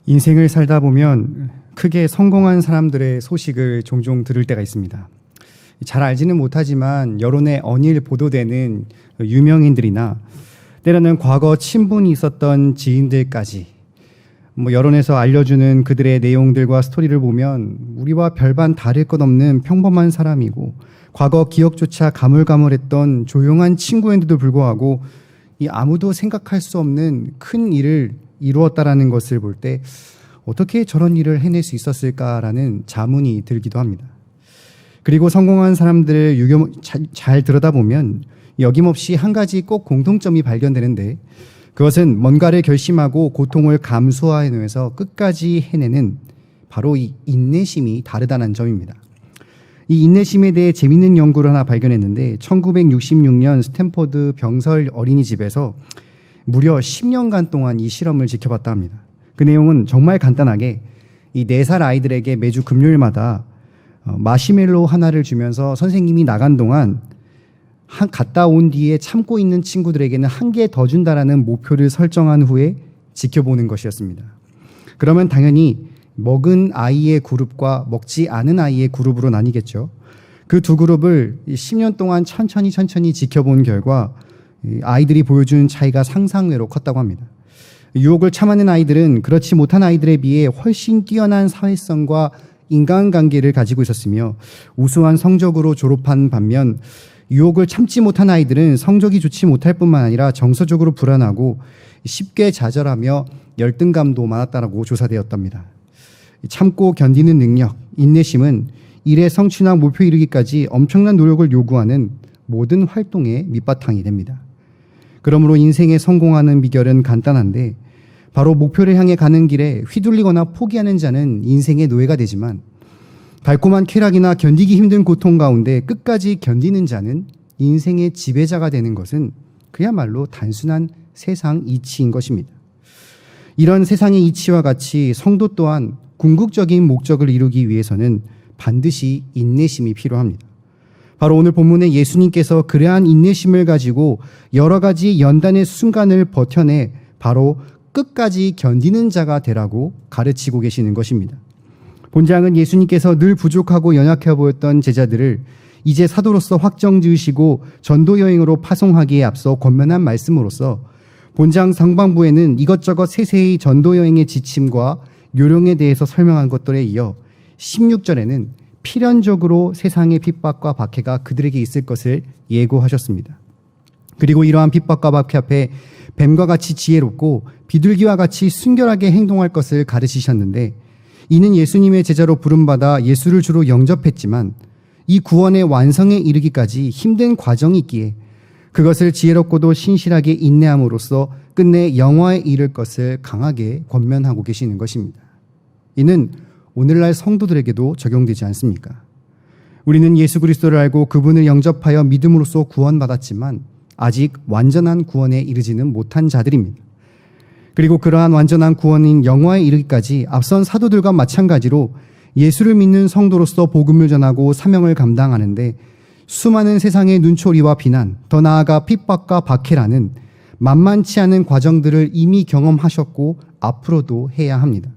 인생을 살다 보면 크게 성공한 사람들의 소식을 종종 들을 때가 있습니다. 잘 알지는 못하지만 여론에 언일 보도되는 유명인들이나 때로는 과거 친분이 있었던 지인들까지 여론에서 알려주는 그들의 내용들과 스토리를 보면 우리와 별반 다를 것 없는 평범한 사람이고 과거 기억조차 가물가물했던 조용한 친구인데도 불구하고 이 아무도 생각할 수 없는 큰 일을 이루었다라는 것을 볼 때 어떻게 저런 일을 해낼 수 있었을까라는 자문이 들기도 합니다. 그리고 성공한 사람들을 잘 들여다보면 여김없이 한 가지 꼭 공통점이 발견되는데 그것은 뭔가를 결심하고 고통을 감수해내서 끝까지 해내는 바로 이 인내심이 다르다는 점입니다. 이 인내심에 대해 재미있는 연구를 하나 발견했는데 1966년 스탠포드 병설 어린이집에서 무려 10년간 동안 이 실험을 지켜봤다 합니다. 그 내용은 정말 간단하게 이 4살 아이들에게 매주 금요일마다 마시멜로 하나를 주면서 선생님이 나간 동안 갔다 온 뒤에 참고 있는 친구들에게는 1개 더 준다라는 목표를 설정한 후에 지켜보는 것이었습니다. 그러면 당연히 먹은 아이의 그룹과 먹지 않은 아이의 그룹으로 나뉘겠죠. 그 두 그룹을 10년 동안 천천히 지켜본 결과 아이들이 보여준 차이가 상상외로 컸다고 합니다. 유혹을 참아낸 아이들은 그렇지 못한 아이들에 비해 훨씬 뛰어난 사회성과 인간관계를 가지고 있었으며 우수한 성적으로 졸업한 반면 유혹을 참지 못한 아이들은 성적이 좋지 못할 뿐만 아니라 정서적으로 불안하고 쉽게 좌절하며 열등감도 많았다고 조사되었답니다. 참고 견디는 능력, 인내심은 일의 성취나 목표 이루기까지 엄청난 노력을 요구하는 모든 활동의 밑바탕이 됩니다. 그러므로 인생에 성공하는 비결은 간단한데 바로 목표를 향해 가는 길에 휘둘리거나 포기하는 자는 인생의 노예가 되지만 달콤한 쾌락이나 견디기 힘든 고통 가운데 끝까지 견디는 자는 인생의 지배자가 되는 것은 그야말로 단순한 세상 이치인 것입니다. 이런 세상의 이치와 같이 성도 또한 궁극적인 목적을 이루기 위해서는 반드시 인내심이 필요합니다. 바로 오늘 본문에 예수님께서 그러한 인내심을 가지고 여러 가지 연단의 순간을 버텨내 바로 끝까지 견디는 자가 되라고 가르치고 계시는 것입니다. 본장은 예수님께서 늘 부족하고 연약해 보였던 제자들을 이제 사도로서 확정 지으시고 전도 여행으로 파송하기에 앞서 권면한 말씀으로써 본장 상반부에는 이것저것 세세히 전도 여행의 지침과 요령에 대해서 설명한 것들에 이어 16절에는 필연적으로 세상의 핍박과 박해가 그들에게 있을 것을 예고하셨습니다. 그리고 이러한 핍박과 박해 앞에 뱀과 같이 지혜롭고 비둘기와 같이 순결하게 행동할 것을 가르치셨는데 이는 예수님의 제자로 부름받아 예수를 주로 영접했지만 이 구원의 완성에 이르기까지 힘든 과정이 있기에 그것을 지혜롭고도 신실하게 인내함으로써 끝내 영화에 이를 것을 강하게 권면하고 계시는 것입니다. 이는 오늘날 성도들에게도 적용되지 않습니까? 우리는 예수 그리스도를 알고 그분을 영접하여 믿음으로써 구원받았지만 아직 완전한 구원에 이르지는 못한 자들입니다. 그리고 그러한 완전한 구원인 영화에 이르기까지 앞선 사도들과 마찬가지로 예수를 믿는 성도로서 복음을 전하고 사명을 감당하는데 수많은 세상의 눈초리와 비난, 더 나아가 핍박과 박해라는 만만치 않은 과정들을 이미 경험하셨고 앞으로도 해야 합니다.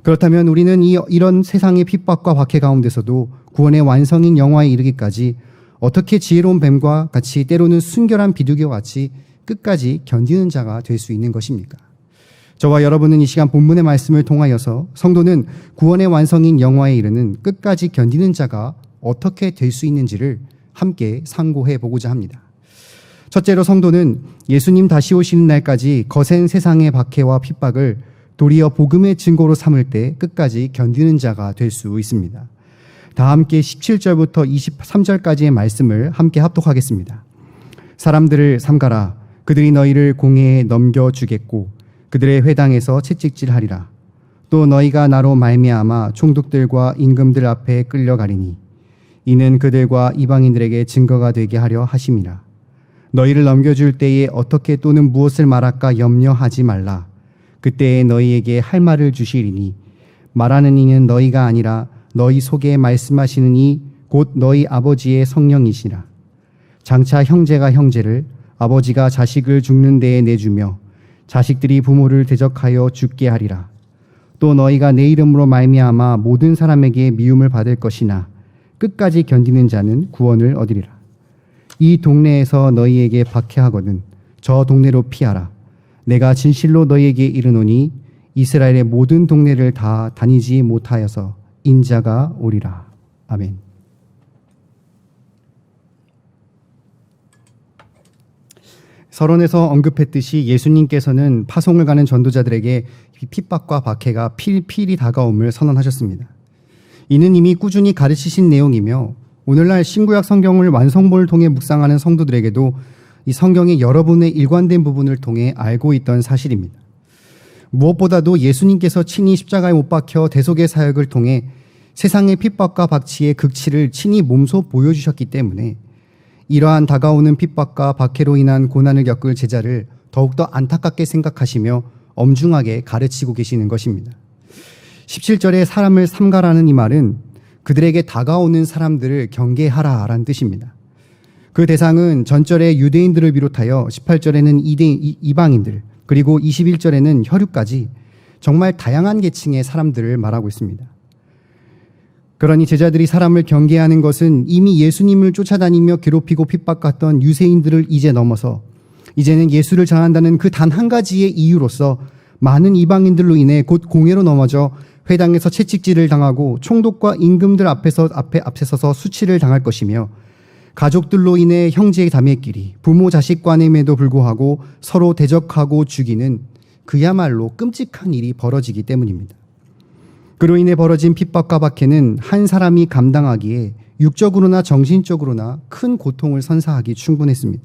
그렇다면 우리는 이런 세상의 핍박과 박해 가운데서도 구원의 완성인 영화에 이르기까지 어떻게 지혜로운 뱀과 같이 때로는 순결한 비둘기와 같이 끝까지 견디는 자가 될 수 있는 것입니까? 저와 여러분은 이 시간 본문의 말씀을 통하여서 성도는 구원의 완성인 영화에 이르는 끝까지 견디는 자가 어떻게 될 수 있는지를 함께 상고해 보고자 합니다. 첫째로 성도는 예수님 다시 오시는 날까지 거센 세상의 박해와 핍박을 도리어 복음의 증거로 삼을 때 끝까지 견디는 자가 될 수 있습니다. 다 함께 17절부터 23절까지의 말씀을 함께 합독하겠습니다. 사람들을 삼가라. 그들이 너희를 공회에 넘겨주겠고 그들의 회당에서 채찍질하리라. 또 너희가 나로 말미암아 총독들과 임금들 앞에 끌려가리니 이는 그들과 이방인들에게 증거가 되게 하려 하심이라. 너희를 넘겨줄 때에 어떻게 또는 무엇을 말할까 염려하지 말라. 그때에 너희에게 할 말을 주시리니 말하는 이는 너희가 아니라 너희 속에 말씀하시는 이 곧 너희 아버지의 성령이시라. 장차 형제가 형제를 아버지가 자식을 죽는 데에 내주며 자식들이 부모를 대적하여 죽게 하리라. 또 너희가 내 이름으로 말미암아 모든 사람에게 미움을 받을 것이나 끝까지 견디는 자는 구원을 얻으리라. 이 동네에서 너희에게 박해하거든 저 동네로 피하라. 내가 진실로 너희에게 이르노니 이스라엘의 모든 동네를 다 다니지 못하여서 인자가 오리라. 아멘. 서론에서 언급했듯이 예수님께서는 파송을 가는 전도자들에게 핍박과 박해가 필필이 다가옴을 선언하셨습니다. 이는 이미 꾸준히 가르치신 내용이며 오늘날 신구약 성경을 완성본을 통해 묵상하는 성도들에게도 이 성경의 여러분의 일관된 부분을 통해 알고 있던 사실입니다. 무엇보다도 예수님께서 친히 십자가에 못 박혀 대속의 사역을 통해 세상의 핍박과 박치의 극치를 친히 몸소 보여주셨기 때문에 이러한 다가오는 핍박과 박해로 인한 고난을 겪을 제자를 더욱더 안타깝게 생각하시며 엄중하게 가르치고 계시는 것입니다. 17절에 사람을 삼가라는 이 말은 그들에게 다가오는 사람들을 경계하라라는 뜻입니다. 그 대상은 전절의 유대인들을 비롯하여 18절에는 이방인들, 그리고 21절에는 혈육까지 정말 다양한 계층의 사람들을 말하고 있습니다. 그러니 제자들이 사람을 경계하는 것은 이미 예수님을 쫓아다니며 괴롭히고 핍박했던 유대인들을 이제 넘어서 이제는 예수를 전한다는 그 단 한 가지의 이유로서 많은 이방인들로 인해 곧 공회로 넘어져 회당에서 채찍질을 당하고 총독과 임금들 앞에 서서 수치를 당할 것이며 가족들로 인해 형제 자매끼리 부모 자식 간임에도 불구하고 서로 대적하고 죽이는 그야말로 끔찍한 일이 벌어지기 때문입니다. 그로 인해 벌어진 핍박과 박해는 한 사람이 감당하기에 육적으로나 정신적으로나 큰 고통을 선사하기 충분했습니다.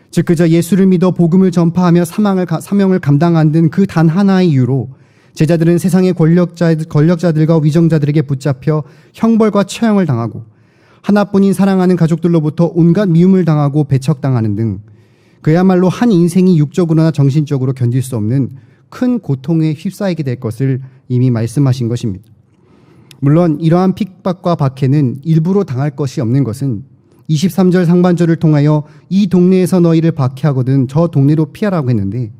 즉 그저 예수를 믿어 복음을 전파하며 사명을 감당하는 그 단 하나의 이유로 제자들은 세상의 권력자들과 위정자들에게 붙잡혀 형벌과 처형을 당하고 하나뿐인 사랑하는 가족들로부터 온갖 미움을 당하고 배척당하는 등 그야말로 한 인생이 육적으로나 정신적으로 견딜 수 없는 큰 고통에 휩싸이게 될 것을 이미 말씀하신 것입니다. 물론 이러한 핍박과 박해는 일부러 당할 것이 없는 것은 23절 상반절을 통하여 이 동네에서 너희를 박해하거든 저 동네로 피하라고 했는데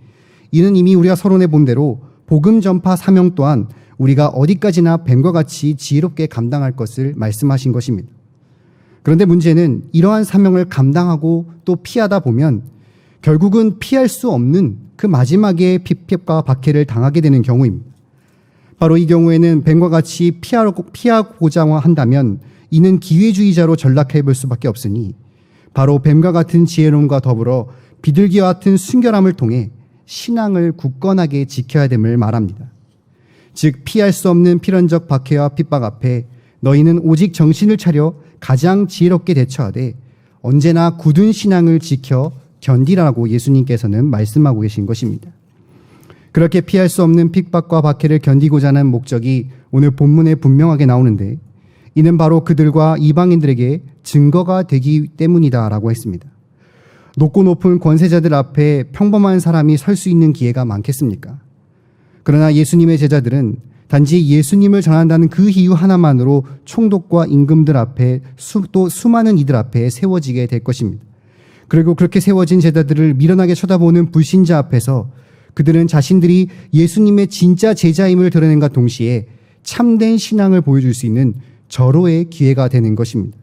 이는 이미 우리가 서론에 본 대로 복음 전파 사명 또한 우리가 어디까지나 뱀과 같이 지혜롭게 감당할 것을 말씀하신 것입니다. 그런데 문제는 이러한 사명을 감당하고 또 피하다 보면 결국은 피할 수 없는 그 마지막에 핍박과 박해를 당하게 되는 경우입니다. 바로 이 경우에는 뱀과 같이 피하고자 한다면 이는 기회주의자로 전락해 볼 수밖에 없으니 바로 뱀과 같은 지혜로움과 더불어 비둘기와 같은 순결함을 통해 신앙을 굳건하게 지켜야 됨을 말합니다. 즉 피할 수 없는 필연적 박해와 핍박 앞에 너희는 오직 정신을 차려 가장 지혜롭게 대처하되 언제나 굳은 신앙을 지켜 견디라고 예수님께서는 말씀하고 계신 것입니다. 그렇게 피할 수 없는 핍박과 박해를 견디고자 하는 목적이 오늘 본문에 분명하게 나오는데 이는 바로 그들과 이방인들에게 증거가 되기 때문이다라고 했습니다. 높고 높은 권세자들 앞에 평범한 사람이 설 수 있는 기회가 많겠습니까? 그러나 예수님의 제자들은 단지 예수님을 전한다는 그 이유 하나만으로 총독과 임금들 앞에 또 수많은 이들 앞에 세워지게 될 것입니다. 그리고 그렇게 세워진 제자들을 미련하게 쳐다보는 불신자 앞에서 그들은 자신들이 예수님의 진짜 제자임을 드러낸과 동시에 참된 신앙을 보여줄 수 있는 절호의 기회가 되는 것입니다.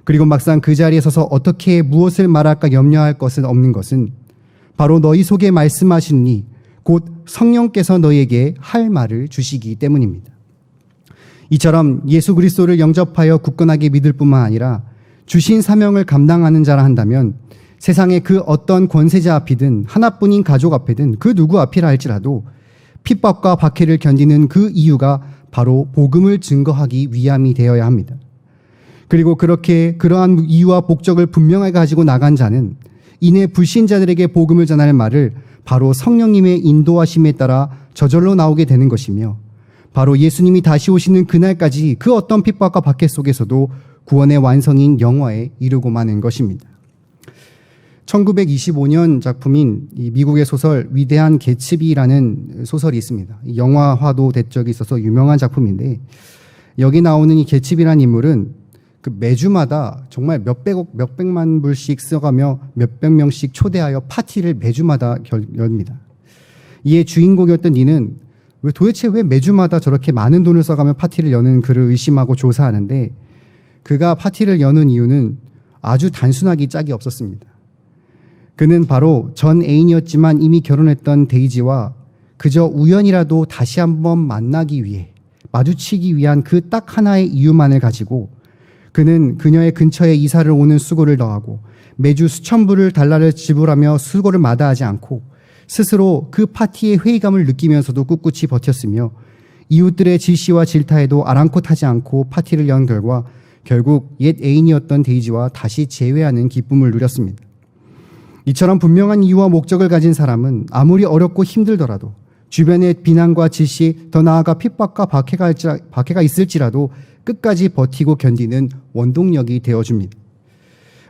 그리고 막상 그 자리에 서서 어떻게 무엇을 말할까 염려할 것은 없는 것은 바로 너희 속에 말씀하시니 곧 성령께서 너희에게 할 말을 주시기 때문입니다. 이처럼 예수 그리스도를 영접하여 굳건하게 믿을 뿐만 아니라 주신 사명을 감당하는 자라 한다면 세상의 그 어떤 권세자 앞이든 하나뿐인 가족 앞이든 그 누구 앞이라 할지라도 핍박과 박해를 견디는 그 이유가 바로 복음을 증거하기 위함이 되어야 합니다. 그리고 그러한 이유와 목적을 분명하게 가지고 나간 자는 이내 불신자들에게 복음을 전하는 말을 바로 성령님의 인도하심에 따라 저절로 나오게 되는 것이며 바로 예수님이 다시 오시는 그날까지 그 어떤 핍박과 박해 속에서도 구원의 완성인 영화에 이르고 마는 것입니다. 1925년 작품인 이 미국의 소설 위대한 개츠비라는 소설이 있습니다. 영화화도 된 적이 있어서 유명한 작품인데 여기 나오는 이 개츠비라는 인물은 그 매주마다 정말 몇백만 불씩 써가며 몇백 명씩 초대하여 파티를 매주마다 엽니다. 이에 주인공이었던 이는 도대체 왜 매주마다 저렇게 많은 돈을 써가며 파티를 여는 그를 의심하고 조사하는데, 그가 파티를 여는 이유는 아주 단순하기 짝이 없었습니다. 그는 바로 전 애인이었지만 이미 결혼했던 데이지와 그저 우연이라도 다시 한번 만나기 위해, 마주치기 위한 그 딱 하나의 이유만을 가지고 그는 그녀의 근처에 이사를 오는 수고를 더하고 매주 수천 불을 달러를 지불하며 수고를 마다하지 않고 스스로 그 파티의 회의감을 느끼면서도 꿋꿋이 버텼으며 이웃들의 질시와 질타에도 아랑곳하지 않고 파티를 연 결과 결국 옛 애인이었던 데이지와 다시 재회하는 기쁨을 누렸습니다. 이처럼 분명한 이유와 목적을 가진 사람은 아무리 어렵고 힘들더라도 주변의 비난과 질시, 더 나아가 핍박과 박해가 있을지라도 끝까지 버티고 견디는 원동력이 되어줍니다.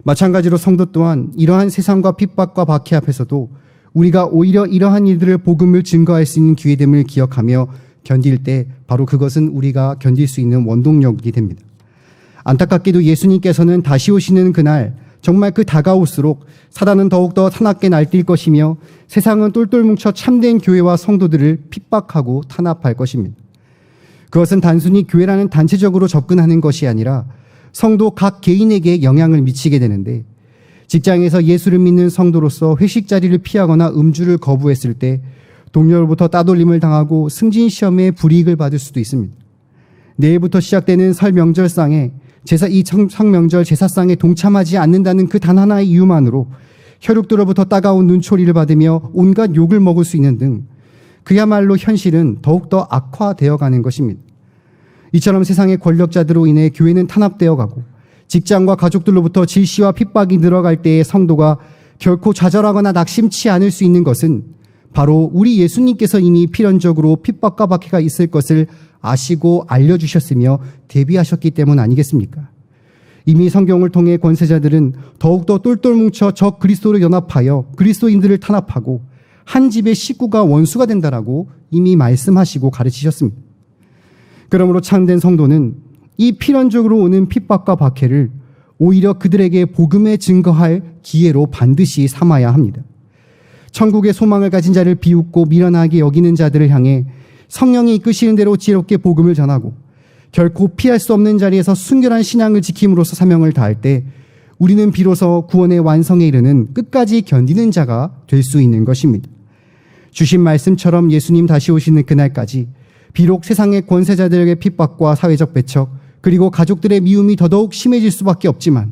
마찬가지로 성도 또한 이러한 세상과 핍박과 박해 앞에서도 우리가 오히려 이러한 일들을 복음을 증거할 수 있는 기회됨을 기억하며 견딜 때 바로 그것은 우리가 견딜 수 있는 원동력이 됩니다. 안타깝게도 예수님께서는 다시 오시는 그날 정말 그 다가올수록 사단은 더욱더 사납게 날뛸 것이며 세상은 똘똘 뭉쳐 참된 교회와 성도들을 핍박하고 탄압할 것입니다. 그것은 단순히 교회라는 단체적으로 접근하는 것이 아니라 성도 각 개인에게 영향을 미치게 되는데, 직장에서 예수를 믿는 성도로서 회식 자리를 피하거나 음주를 거부했을 때 동료로부터 따돌림을 당하고 승진 시험에 불이익을 받을 수도 있습니다. 내일부터 시작되는 설 명절상에 이 성명절 제사상에 동참하지 않는다는 그 단 하나의 이유만으로 혈육들로부터 따가운 눈초리를 받으며 온갖 욕을 먹을 수 있는 등 그야말로 현실은 더욱더 악화되어 가는 것입니다. 이처럼 세상의 권력자들로 인해 교회는 탄압되어 가고 직장과 가족들로부터 질시와 핍박이 늘어갈 때의 성도가 결코 좌절하거나 낙심치 않을 수 있는 것은 바로 우리 예수님께서 이미 필연적으로 핍박과 박해가 있을 것을 아시고 알려주셨으며 대비하셨기 때문 아니겠습니까? 이미 성경을 통해 권세자들은 더욱더 똘똘 뭉쳐 적 그리스도로 연합하여 그리스도인들을 탄압하고 한 집의 식구가 원수가 된다라고 이미 말씀하시고 가르치셨습니다. 그러므로 참된 성도는 이 필연적으로 오는 핍박과 박해를 오히려 그들에게 복음에 증거할 기회로 반드시 삼아야 합니다. 천국의 소망을 가진 자를 비웃고 미련하게 여기는 자들을 향해 성령이 이끄시는 대로 지혜롭게 복음을 전하고 결코 피할 수 없는 자리에서 순결한 신앙을 지킴으로써 사명을 다할 때 우리는 비로소 구원의 완성에 이르는 끝까지 견디는 자가 될 수 있는 것입니다. 주신 말씀처럼 예수님 다시 오시는 그날까지 비록 세상의 권세자들에게 핍박과 사회적 배척 그리고 가족들의 미움이 더더욱 심해질 수밖에 없지만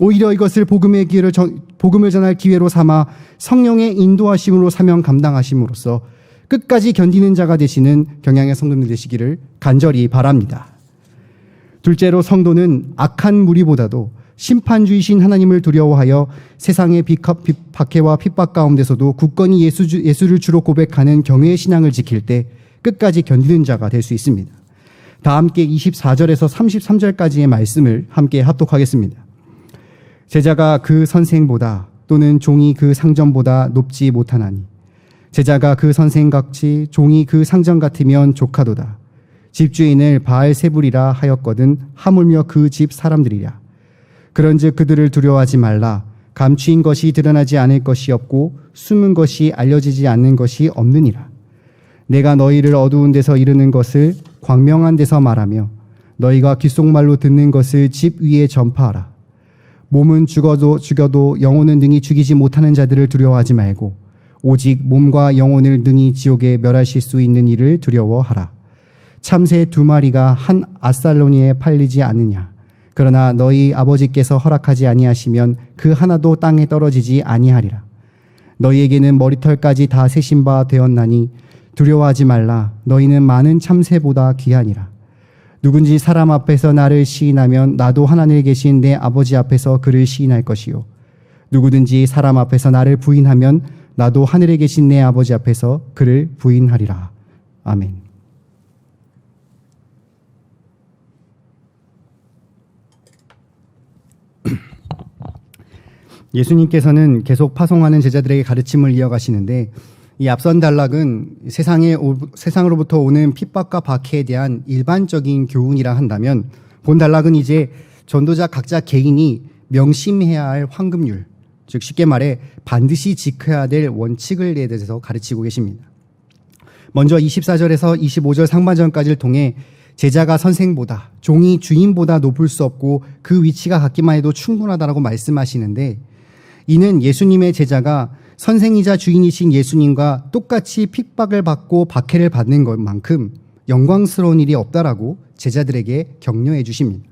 오히려 이것을 복음을 전할 기회로 삼아 성령의 인도하심으로 사명 감당하심으로써 끝까지 견디는 자가 되시는 경양의 성도들 되시기를 간절히 바랍니다. 둘째로 성도는 악한 무리보다도 심판주이신 하나님을 두려워하여 세상의 박해와 핍박 가운데서도 굳건히 예수를 주로 고백하는 경외의 신앙을 지킬 때 끝까지 견디는 자가 될 수 있습니다. 다 함께 24절에서 33절까지의 말씀을 함께 합독하겠습니다. 제자가 그 선생보다 또는 종이 그 상전보다 높지 못하나니 제자가 그 선생같이 종이 그 상전 같으면 조카도다. 집주인을 바알세불이라 하였거든 하물며 그 집 사람들이랴. 그런즉 그들을 두려워하지 말라. 감추인 것이 드러나지 않을 것이 없고 숨은 것이 알려지지 않는 것이 없느니라. 내가 너희를 어두운 데서 이르는 것을 광명한 데서 말하며 너희가 귓속말로 듣는 것을 집 위에 전파하라. 몸은 죽여도 영혼은 능히 죽이지 못하는 자들을 두려워하지 말고 오직 몸과 영혼을 능히 지옥에 멸하실 수 있는 이를 두려워하라. 참새 2마리가 한 아살로니에 팔리지 않느냐. 그러나 너희 아버지께서 허락하지 아니하시면 그 하나도 땅에 떨어지지 아니하리라. 너희에게는 머리털까지 다 세신 바 되었나니 두려워하지 말라. 너희는 많은 참새보다 귀하니라. 누군지 사람 앞에서 나를 시인하면 나도 하나님에 계신 내 아버지 앞에서 그를 시인할 것이요. 누구든지 사람 앞에서 나를 부인하면 나도 하늘에 계신 내 아버지 앞에서 그를 부인하리라. 아멘. 예수님께서는 계속 파송하는 제자들에게 가르침을 이어가시는데 이 앞선 단락은 세상으로부터 오는 핍박과 박해에 대한 일반적인 교훈이라 한다면 본 단락은 이제 전도자 각자 개인이 명심해야 할 황금률, 즉 쉽게 말해 반드시 지켜야 될 원칙을 대해서 가르치고 계십니다. 먼저 24절에서 25절 상반절까지를 통해 제자가 선생보다, 종이 주인보다 높을 수 없고 그 위치가 같기만 해도 충분하다라고 말씀하시는데, 이는 예수님의 제자가 선생이자 주인이신 예수님과 똑같이 핍박을 받고 박해를 받는 것만큼 영광스러운 일이 없다라고 제자들에게 격려해 주십니다.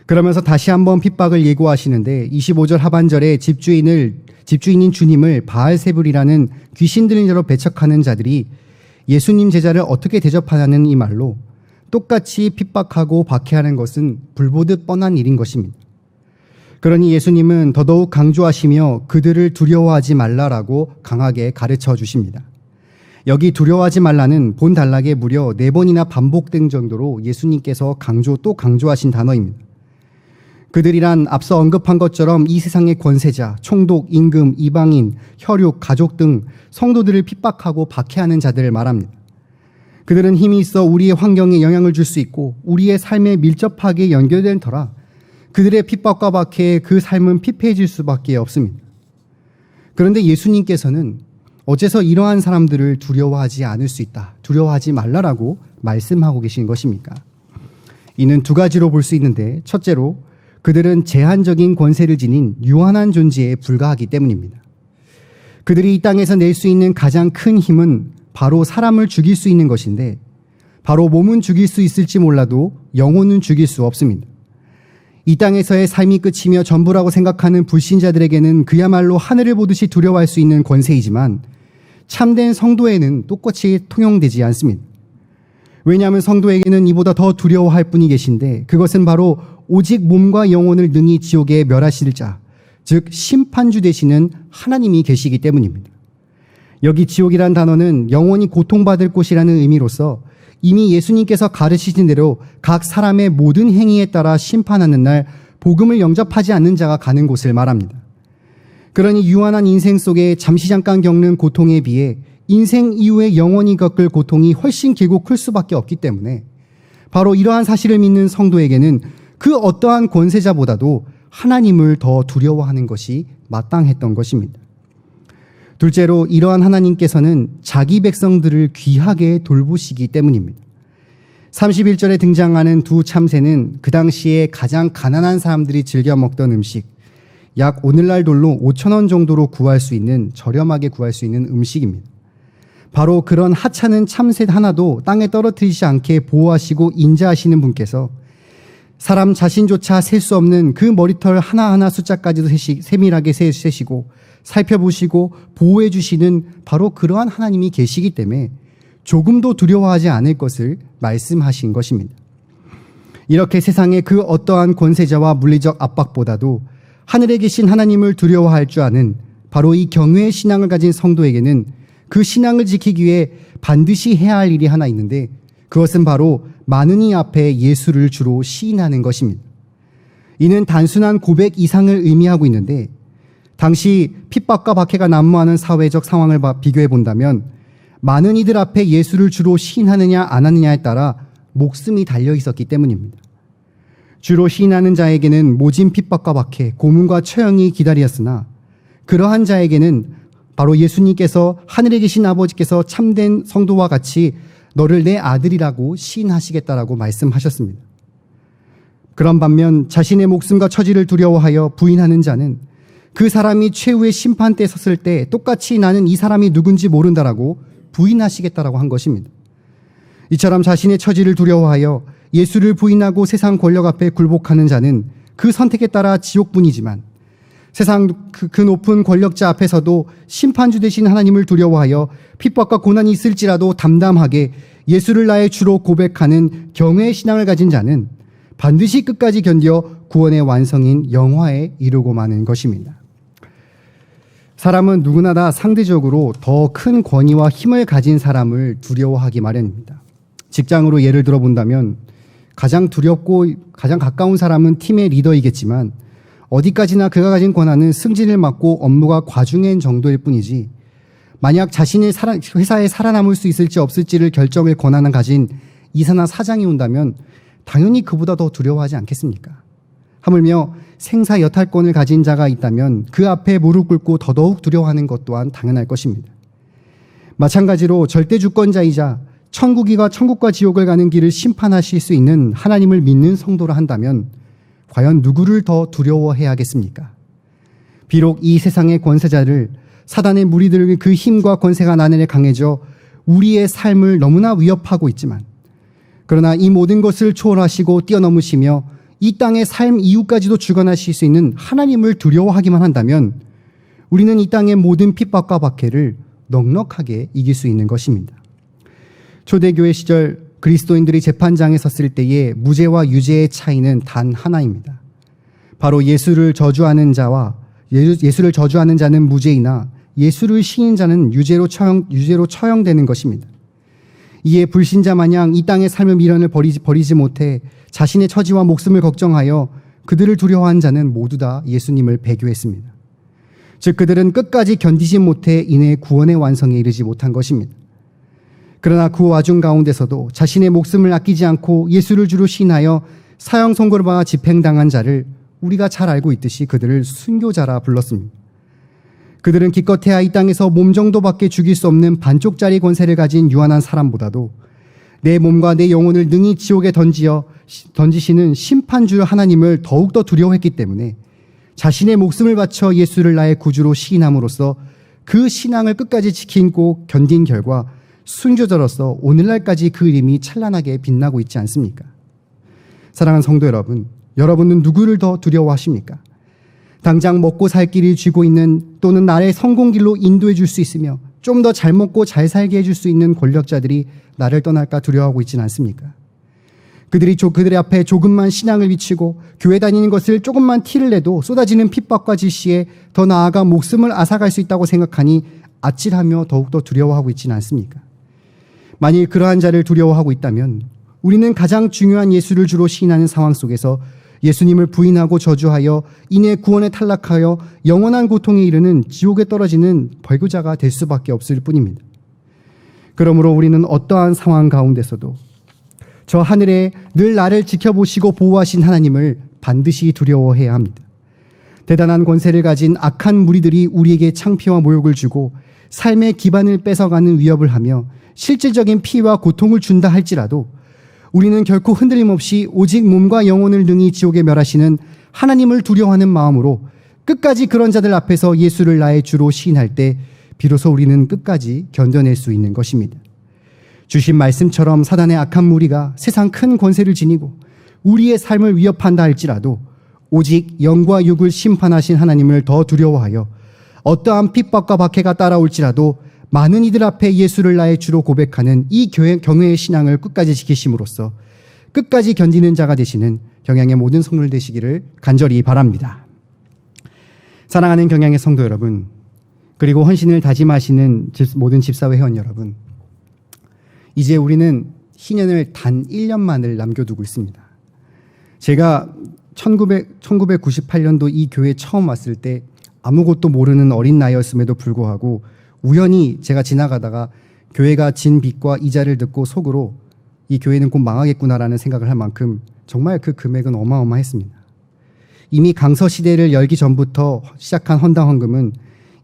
그러면서 다시 한번 핍박을 예고하시는데 25절 하반절에 집주인인 주님을 바알세불이라는 귀신 들린 자로 배척하는 자들이 예수님 제자를 어떻게 대접하냐는 이 말로 똑같이 핍박하고 박해하는 것은 불보듯 뻔한 일인 것입니다. 그러니 예수님은 더더욱 강조하시며 그들을 두려워하지 말라라고 강하게 가르쳐 주십니다. 여기 두려워하지 말라는 본 단락에 무려 4번이나 반복된 정도로 예수님께서 또 강조하신 단어입니다. 그들이란 앞서 언급한 것처럼 이 세상의 권세자, 총독, 임금, 이방인, 혈육, 가족 등 성도들을 핍박하고 박해하는 자들을 말합니다. 그들은 힘이 있어 우리의 환경에 영향을 줄 수 있고 우리의 삶에 밀접하게 연결된 터라 그들의 핍박과 박해에 그 삶은 피폐해질 수밖에 없습니다. 그런데 예수님께서는 어째서 이러한 사람들을 두려워하지 않을 수 있다, 두려워하지 말라라고 말씀하고 계신 것입니까? 이는 두 가지로 볼 수 있는데, 첫째로 그들은 제한적인 권세를 지닌 유한한 존재에 불과하기 때문입니다. 그들이 이 땅에서 낼 수 있는 가장 큰 힘은 바로 사람을 죽일 수 있는 것인데, 바로 몸은 죽일 수 있을지 몰라도 영혼은 죽일 수 없습니다. 이 땅에서의 삶이 끝이며 전부라고 생각하는 불신자들에게는 그야말로 하늘을 보듯이 두려워할 수 있는 권세이지만 참된 성도에는 똑같이 통용되지 않습니다. 왜냐하면 성도에게는 이보다 더 두려워할 분이 계신데, 그것은 바로 오직 몸과 영혼을 능히 지옥에 멸하실 자, 즉 심판주 되시는 하나님이 계시기 때문입니다. 여기 지옥이란 단어는 영원히 고통받을 곳이라는 의미로서 이미 예수님께서 가르치신 대로 각 사람의 모든 행위에 따라 심판하는 날 복음을 영접하지 않는 자가 가는 곳을 말합니다. 그러니 유한한 인생 속에 잠시 잠깐 겪는 고통에 비해 인생 이후에 영원히 겪을 고통이 훨씬 길고 클 수밖에 없기 때문에 바로 이러한 사실을 믿는 성도에게는 그 어떠한 권세자보다도 하나님을 더 두려워하는 것이 마땅했던 것입니다. 둘째로 이러한 하나님께서는 자기 백성들을 귀하게 돌보시기 때문입니다. 31절에 등장하는 두 참새는 그 당시에 가장 가난한 사람들이 즐겨 먹던 음식, 약 오늘날 돈로 5,000원 정도로 구할 수 있는, 저렴하게 구할 수 있는 음식입니다. 바로 그런 하찮은 참새 하나도 땅에 떨어뜨리지 않게 보호하시고 인자하시는 분께서 사람 자신조차 셀 수 없는 그 머리털 하나하나 숫자까지도 세밀하게 세시고 살펴보시고 보호해 주시는 바로 그러한 하나님이 계시기 때문에 조금도 두려워하지 않을 것을 말씀하신 것입니다. 이렇게 세상의 그 어떠한 권세자와 물리적 압박보다도 하늘에 계신 하나님을 두려워할 줄 아는 바로 이 경외의 신앙을 가진 성도에게는 그 신앙을 지키기 위해 반드시 해야 할 일이 하나 있는데, 그것은 바로 많은 이 앞에 예수를 주로 시인하는 것입니다. 이는 단순한 고백 이상을 의미하고 있는데, 당시 핍박과 박해가 난무하는 사회적 상황을 비교해 본다면 많은 이들 앞에 예수를 주로 시인하느냐 안 하느냐에 따라 목숨이 달려 있었기 때문입니다. 주로 시인하는 자에게는 모진 핍박과 박해, 고문과 처형이 기다렸으나 그러한 자에게는 바로 예수님께서 하늘에 계신 아버지께서 참된 성도와 같이 너를 내 아들이라고 시인하시겠다라고 말씀하셨습니다. 그런 반면 자신의 목숨과 처지를 두려워하여 부인하는 자는 그 사람이 최후의 심판대에 섰을 때 똑같이 나는 이 사람이 누군지 모른다라고 부인하시겠다라고 한 것입니다. 이처럼 자신의 처지를 두려워하여 예수를 부인하고 세상 권력 앞에 굴복하는 자는 그 선택에 따라 지옥뿐이지만, 세상 그 높은 권력자 앞에서도 심판주 되신 하나님을 두려워하여 핍박과 고난이 있을지라도 담담하게 예수를 나의 주로 고백하는 경외의 신앙을 가진 자는 반드시 끝까지 견뎌 구원의 완성인 영화에 이르고 마는 것입니다. 사람은 누구나 다 상대적으로 더 큰 권위와 힘을 가진 사람을 두려워하기 마련입니다. 직장으로 예를 들어 본다면 가장 두렵고 가장 가까운 사람은 팀의 리더이겠지만 어디까지나 그가 가진 권한은 승진을 맡고 업무가 과중한 정도일 뿐이지, 만약 자신의 회사에 살아남을 수 있을지 없을지를 결정할 권한을 가진 이사나 사장이 온다면 당연히 그보다 더 두려워하지 않겠습니까? 하물며 생사 여탈권을 가진 자가 있다면 그 앞에 무릎 꿇고 더더욱 두려워하는 것 또한 당연할 것입니다. 마찬가지로 절대 주권자이자 천국과 지옥을 가는 길을 심판하실 수 있는 하나님을 믿는 성도라 한다면 과연 누구를 더 두려워해야겠습니까? 비록 이 세상의 권세자를 사단의 무리들의 그 힘과 권세가 나날이 강해져 우리의 삶을 너무나 위협하고 있지만, 그러나 이 모든 것을 초월하시고 뛰어넘으시며 이 땅의 삶 이후까지도 주관하실 수 있는 하나님을 두려워하기만 한다면 우리는 이 땅의 모든 핍박과 박해를 넉넉하게 이길 수 있는 것입니다. 초대교회 시절 그리스도인들이 재판장에 섰을 때의 무죄와 유죄의 차이는 단 하나입니다. 바로 예수를 저주하는 자는 무죄이나 예수를 시인 자는 유죄로 처형되는 것입니다. 이에 불신자 마냥 이 땅의 삶의 미련을 버리지 못해 자신의 처지와 목숨을 걱정하여 그들을 두려워한 자는 모두 다 예수님을 배교했습니다. 즉 그들은 끝까지 견디지 못해 이내 구원의 완성에 이르지 못한 것입니다. 그러나 그 와중 가운데서도 자신의 목숨을 아끼지 않고 예수를 주로 시인하여 사형 선고를 받아 집행당한 자를 우리가 잘 알고 있듯이 그들을 순교자라 불렀습니다. 그들은 기껏해야 이 땅에서 몸 정도밖에 죽일 수 없는 반쪽짜리 권세를 가진 유한한 사람보다도 내 몸과 내 영혼을 능히 지옥에 던지시는 심판주 하나님을 더욱더 두려워했기 때문에 자신의 목숨을 바쳐 예수를 나의 구주로 시인함으로써 그 신앙을 끝까지 지키고 견딘 결과 순교자로서 오늘날까지 그 이름이 찬란하게 빛나고 있지 않습니까? 사랑하는 성도 여러분, 여러분은 누구를 더 두려워하십니까? 당장 먹고 살 길을 쥐고 있는 또는 나의 성공길로 인도해 줄 수 있으며 좀 더 잘 먹고 잘 살게 해줄 수 있는 권력자들이 나를 떠날까 두려워하고 있지는 않습니까? 그들의 앞에 조금만 신앙을 비치고 교회 다니는 것을 조금만 티를 내도 쏟아지는 핍박과 질시에 더 나아가 목숨을 앗아갈 수 있다고 생각하니 아찔하며 더욱더 두려워하고 있지는 않습니까? 만일 그러한 자를 두려워하고 있다면 우리는 가장 중요한 예수를 주로 시인하는 상황 속에서 예수님을 부인하고 저주하여 이내 구원에 탈락하여 영원한 고통에 이르는 지옥에 떨어지는 벌교자가 될 수밖에 없을 뿐입니다. 그러므로 우리는 어떠한 상황 가운데서도 저 하늘에 늘 나를 지켜보시고 보호하신 하나님을 반드시 두려워해야 합니다. 대단한 권세를 가진 악한 무리들이 우리에게 창피와 모욕을 주고 삶의 기반을 뺏어가는 위협을 하며 실질적인 피해와 고통을 준다 할지라도 우리는 결코 흔들림 없이 오직 몸과 영혼을 능히 지옥에 멸하시는 하나님을 두려워하는 마음으로 끝까지 그런 자들 앞에서 예수를 나의 주로 시인할 때 비로소 우리는 끝까지 견뎌낼 수 있는 것입니다. 주신 말씀처럼 사단의 악한 무리가 세상 큰 권세를 지니고 우리의 삶을 위협한다 할지라도 오직 영과 육을 심판하신 하나님을 더 두려워하여 어떠한 핍박과 박해가 따라올지라도 많은 이들 앞에 예수를 나의 주로 고백하는 이 경외의 신앙을 끝까지 지키심으로써 끝까지 견디는 자가 되시는 경향의 모든 성도들 되시기를 간절히 바랍니다. 사랑하는 경향의 성도 여러분, 그리고 헌신을 다짐하시는 모든 집사회 회원 여러분, 이제 우리는 희년을 단 1년만을 남겨두고 있습니다. 제가 1998년도 이 교회에 처음 왔을 때 아무것도 모르는 어린 나이였음에도 불구하고 우연히 제가 지나가다가 교회가 진 빚과 이자를 듣고 속으로 이 교회는 곧 망하겠구나라는 생각을 할 만큼 정말 그 금액은 어마어마했습니다. 이미 강서 시대를 열기 전부터 시작한 헌당 헌금은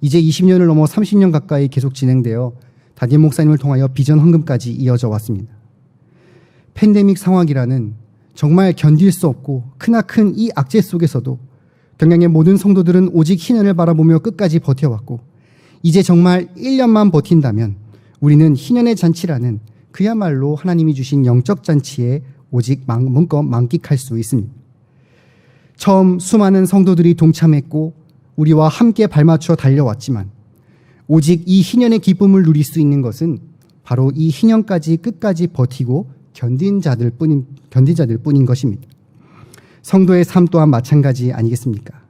이제 20년을 넘어 30년 가까이 계속 진행되어 담임 목사님을 통하여 비전 헌금까지 이어져 왔습니다. 팬데믹 상황이라는 정말 견딜 수 없고 크나큰 이 악재 속에서도 경향의 모든 성도들은 오직 희년을 바라보며 끝까지 버텨왔고 이제 정말 1년만 버틴다면 우리는 희년의 잔치라는 그야말로 하나님이 주신 영적 잔치에 오직 마음껏 만끽할 수 있습니다. 처음 수많은 성도들이 동참했고 우리와 함께 발맞춰 달려왔지만 오직 이 희년의 기쁨을 누릴 수 있는 것은 바로 이 희년까지 끝까지 버티고 견딘 자들 뿐인 것입니다. 성도의 삶 또한 마찬가지 아니겠습니까?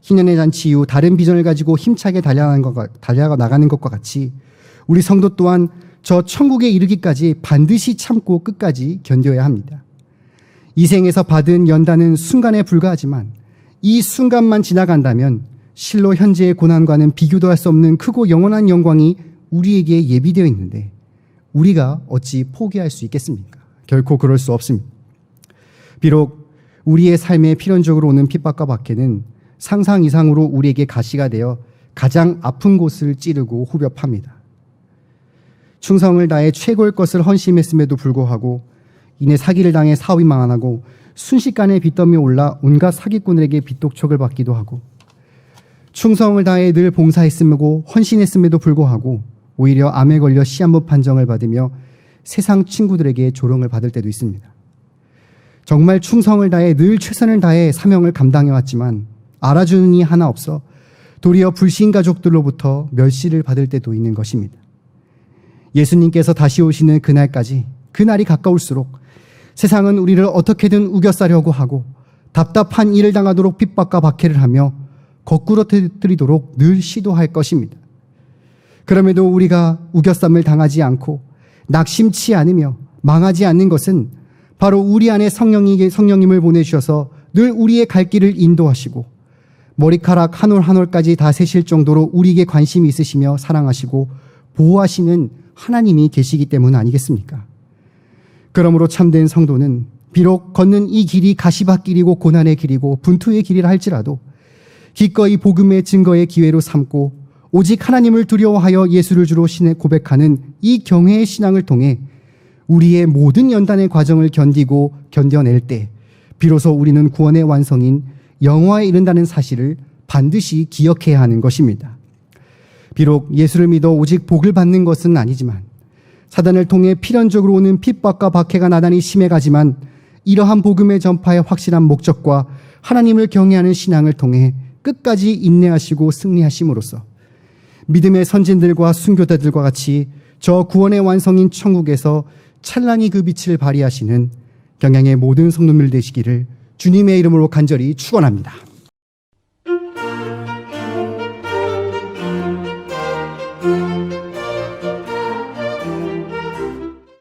희년의 잔치 이후 다른 비전을 가지고 힘차게 달려가 나가는 것과 같이 우리 성도 또한 저 천국에 이르기까지 반드시 참고 끝까지 견뎌야 합니다. 이 생에서 받은 연단은 순간에 불과하지만 이 순간만 지나간다면 실로 현재의 고난과는 비교도 할 수 없는 크고 영원한 영광이 우리에게 예비되어 있는데 우리가 어찌 포기할 수 있겠습니까? 결코 그럴 수 없습니다. 비록 우리의 삶에 필연적으로 오는 핍박과 박해는 상상 이상으로 우리에게 가시가 되어 가장 아픈 곳을 찌르고 후벼팝니다. 충성을 다해 최고의 것을 헌신했음에도 불구하고 이내 사기를 당해 사업이 망하고 순식간에 빚더미에 올라 온갖 사기꾼에게 빚독촉을 받기도 하고 충성을 다해 늘 봉사했음에도 헌신했음에도 불구하고 오히려 암에 걸려 시한부 판정을 받으며 세상 친구들에게 조롱을 받을 때도 있습니다. 정말 충성을 다해 늘 최선을 다해 사명을 감당해왔지만 알아주는 이 하나 없어 도리어 불신 가족들로부터 멸시를 받을 때도 있는 것입니다. 예수님께서 다시 오시는 그날까지, 그날이 가까울수록 세상은 우리를 어떻게든 우겨싸려고 하고 답답한 일을 당하도록 핍박과 박해를 하며 거꾸로 터뜨리도록 늘 시도할 것입니다. 그럼에도 우리가 우겨쌈을 당하지 않고 낙심치 않으며 망하지 않는 것은 바로 우리 안에 성령님을 보내주셔서 늘 우리의 갈 길을 인도하시고 머리카락 한 올 한 올까지 다 세실 정도로 우리에게 관심이 있으시며 사랑하시고 보호하시는 하나님이 계시기 때문 아니겠습니까? 그러므로 참된 성도는 비록 걷는 이 길이 가시밭길이고 고난의 길이고 분투의 길이라 할지라도 기꺼이 복음의 증거의 기회로 삼고 오직 하나님을 두려워하여 예수를 주로 고백하는 이 경외의 신앙을 통해 우리의 모든 연단의 과정을 견뎌낼 때 비로소 우리는 구원의 완성인 영화에 이른다는 사실을 반드시 기억해야 하는 것입니다. 비록 예수를 믿어 오직 복을 받는 것은 아니지만 사단을 통해 필연적으로 오는 핍박과 박해가 나날이 심해가지만 이러한 복음의 전파의 확실한 목적과 하나님을 경외하는 신앙을 통해 끝까지 인내하시고 승리하심으로써 믿음의 선진들과 순교자들과 같이 저 구원의 완성인 천국에서 찬란히 그 빛을 발휘하시는 경양의 모든 성도들 되시기를 주님의 이름으로 간절히 축원합니다.